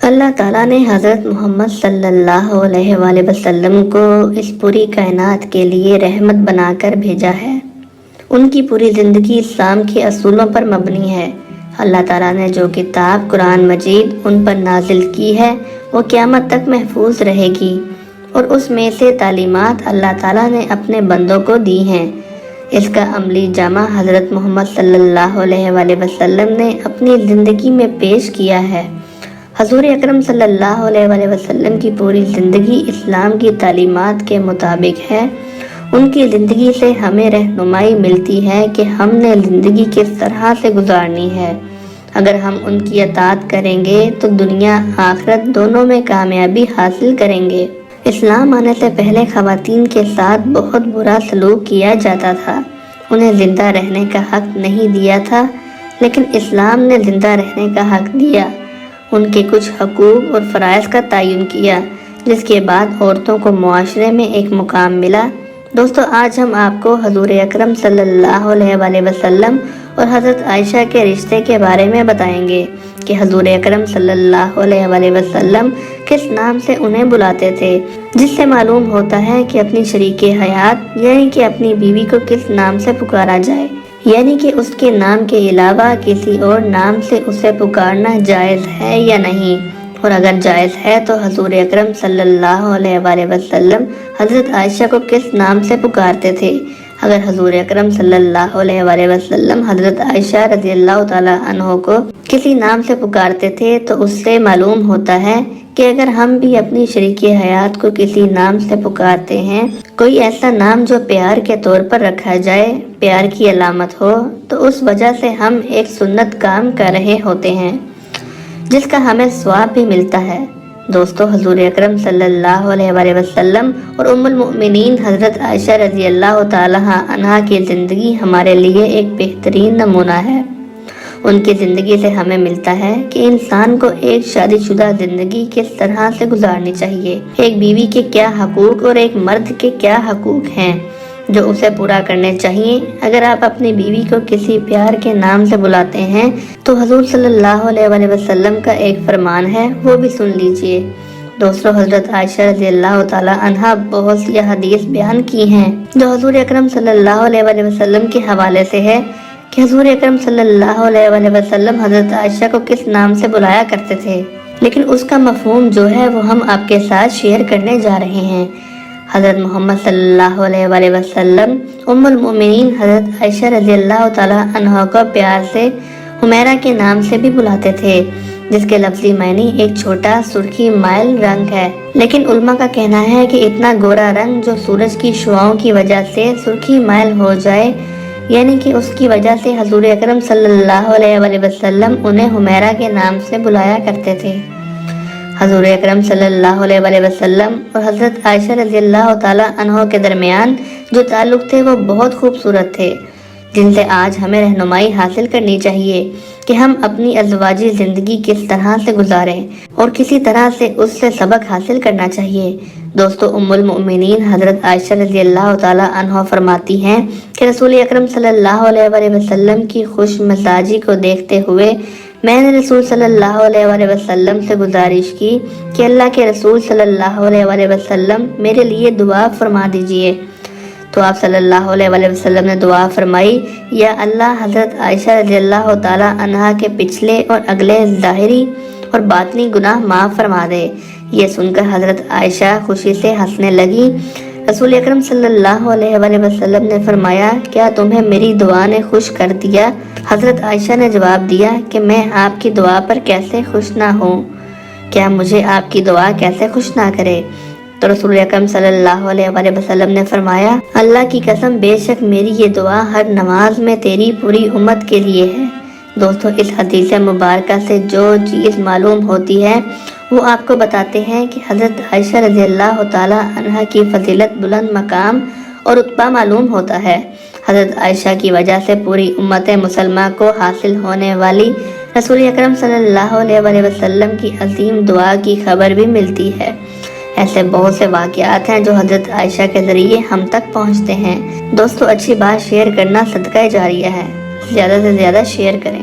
اللہ تعالیٰ نے حضرت محمد صلی اللہ علیہ وآلہ وسلم کو اس پوری کائنات کے لیے رحمت بنا کر بھیجا ہے۔ ان کی پوری زندگی اسلام کے اصولوں پر مبنی ہے۔ اللہ تعالیٰ نے جو کتاب قرآن مجید ان پر نازل کی ہے وہ قیامت تک محفوظ رہے گی، اور اس میں سے تعلیمات اللہ تعالیٰ نے اپنے بندوں کو دی ہیں۔ اس کا عملی جامہ حضرت محمد صلی اللہ علیہ وآلہ وسلم نے اپنی زندگی میں پیش کیا ہے۔ حضور اکرم صلی اللہ علیہ وآلہ وسلم کی پوری زندگی اسلام کی تعلیمات کے مطابق ہے۔ ان کی زندگی سے ہمیں رہنمائی ملتی ہے کہ ہم نے زندگی کس طرح سے گزارنی ہے۔ اگر ہم ان کی اطاعت کریں گے تو دنیا آخرت دونوں میں کامیابی حاصل کریں گے۔ اسلام آنے سے پہلے خواتین کے ساتھ بہت برا سلوک کیا جاتا تھا۔ انہیں زندہ رہنے کا حق نہیں دیا تھا، لیکن اسلام نے زندہ رہنے کا حق دیا۔ ان کے کچھ حقوق اور فرائض کا تعین کیا، جس کے بعد عورتوں کو معاشرے میں ایک مقام ملا۔ دوستو، آج ہم آپ کو حضور اکرم صلی اللہ علیہ وآلہ وسلم اور حضرت عائشہ کے رشتے کے بارے میں بتائیں گے کہ حضور اکرم صلی اللہ علیہ وآلہ وسلم کس نام سے انہیں بلاتے تھے، جس سے معلوم ہوتا ہے کہ اپنی شریک حیات یعنی کہ اپنی بیوی کو کس نام سے پکارا جائے، یعنی کہ اس کے نام کے علاوہ کسی اور نام سے اسے پکارنا جائز ہے یا نہیں، اور اگر جائز ہے تو حضور اکرم صلی اللہ علیہ وآلہ وسلم حضرت عائشہ کو کس نام سے پکارتے تھے۔ اگر حضور اکرم صلی اللہ علیہ وآلہ وسلم حضرت عائشہ رضی اللہ تعالی عنہ کو کسی نام سے پکارتے تھے تو اس سے معلوم ہوتا ہے کہ اگر ہم بھی اپنی شریک حیات کو کسی نام سے پکارتے ہیں، کوئی ایسا نام جو پیار کے طور پر رکھا جائے، پیار کی علامت ہو، تو اس وجہ سے ہم ایک سنت کام کر رہے ہوتے ہیں، جس کا ہمیں ثواب بھی ملتا ہے۔ دوستو، حضور اکرم صلی اللہ علیہ وآلہ وسلم اور ام المؤمنین حضرت عائشہ رضی اللہ تعالی عنہا کی زندگی ہمارے لیے ایک بہترین نمونہ ہے۔ ان کی زندگی سے ہمیں ملتا ہے کہ انسان کو ایک شادی شدہ زندگی کس طرح سے گزارنی چاہیے، ایک بیوی کے کیا حقوق اور ایک مرد کے کیا حقوق ہیں جو اسے پورا کرنے چاہیے۔ اگر آپ اپنی بیوی کو کسی پیار کے نام سے بلاتے ہیں تو حضور صلی اللہ علیہ وآلہ وسلم کا ایک فرمان ہے، وہ بھی سن لیجئے۔ دوستو، حضرت عائشہ رضی اللہ تعالی عنہا بہت سی حدیث بیان کی ہیں جو حضور اکرم صلی اللہ علیہ وآلہ وسلم کے حوالے سے ہے کہ حضور اکرم صلی اللہ علیہ وآلہ وسلم حضرت عائشہ کو کس نام سے بلایا کرتے تھے، لیکن اس کا مفہوم جو ہے وہ ہم آپ کے ساتھ شیئر کرنے جا رہے ہیں۔ حضرت محمد صلی اللہ علیہ وآلہ وسلم ام المؤمنین حضرت عائشہ رضی اللہ تعالی عنہ کو پیار سے حمیرہ کے نام سے بھی بلاتے تھے، جس کے لفظی معنی ایک چھوٹا سرخی مائل رنگ ہے، لیکن علماء کا کہنا ہے کہ اتنا گورا رنگ جو سورج کی شعاؤں کی وجہ سے سرخی مائل ہو جائے، یعنی کہ اس کی وجہ سے حضور اکرم صلی اللہ علیہ وآلہ وسلم انہیں حمیرہ کے نام سے بلایا کرتے تھے۔ حضور اکرم صلی اللہ علیہ وآلہ وسلم اور حضرت عائشہ رضی اللہ تعالی عنہ کے درمیان جو تعلق تھے وہ بہت خوبصورت تھے، جن سے آج ہمیں رہنمائی حاصل کرنی چاہیے کہ ہم اپنی ازواجی زندگی کس طرح سے گزاریں اور کسی طرح سے اس سے سبق حاصل کرنا چاہیے۔ دوستو، ام المؤمنین حضرت عائشہ رضی اللہ تعالی عنہ فرماتی ہیں کہ رسول اکرم صلی اللہ علیہ وآلہ وسلم کی خوش مزاجی کو دیکھتے ہوئے میں نے رسول صلی اللہ علیہ وآلہ وسلم سے گزارش کی کہ اللہ کے رسول صلی اللہ علیہ وآلہ وسلم میرے لیے دعا فرما دیجئے، تو آپ صلی اللہ علیہ وآلہ وسلم نے دعا فرمائی، یا اللہ حضرت عائشہ رضی اللہ تعالی عنہا کے پچھلے اور اگلے ظاہری اور باطنی گناہ معاف فرما دے۔ یہ سن کر حضرت عائشہ خوشی سے ہنسنے لگی۔ رسول اکرم صلی اللہ علیہ وآلہ وسلم نے فرمایا، کیا تمہیں میری دعا نے خوش کر دیا؟ حضرت عائشہ نے جواب دیا کہ میں آپ کی دعا پر کیسے خوش نہ ہوں، کیا مجھے آپ کی دعا کیسے خوش نہ کرے؟ تو رسول اکرم صلی اللہ علیہ وآلہ وسلم نے فرمایا، اللہ کی قسم بے شک میری یہ دعا ہر نماز میں تیری پوری امت کے لیے ہے۔ دوستو، اس حدیث مبارکہ سے جو چیز معلوم ہوتی ہے وہ آپ کو بتاتے ہیں کہ حضرت عائشہ رضی اللہ تعالی عنہ کی فضیلت بلند مقام اور رتبہ معلوم ہوتا ہے۔ حضرت عائشہ کی وجہ سے پوری امت مسلمہ کو حاصل ہونے والی رسول اکرم صلی اللہ علیہ وآلہ وسلم کی عظیم دعا کی خبر بھی ملتی ہے۔ ایسے بہت سے واقعات ہیں جو حضرت عائشہ کے ذریعے ہم تک پہنچتے ہیں۔ دوستو، اچھی بات شیئر کرنا صدقہ جاریہ ہے، زیادہ سے زیادہ شیئر کریں۔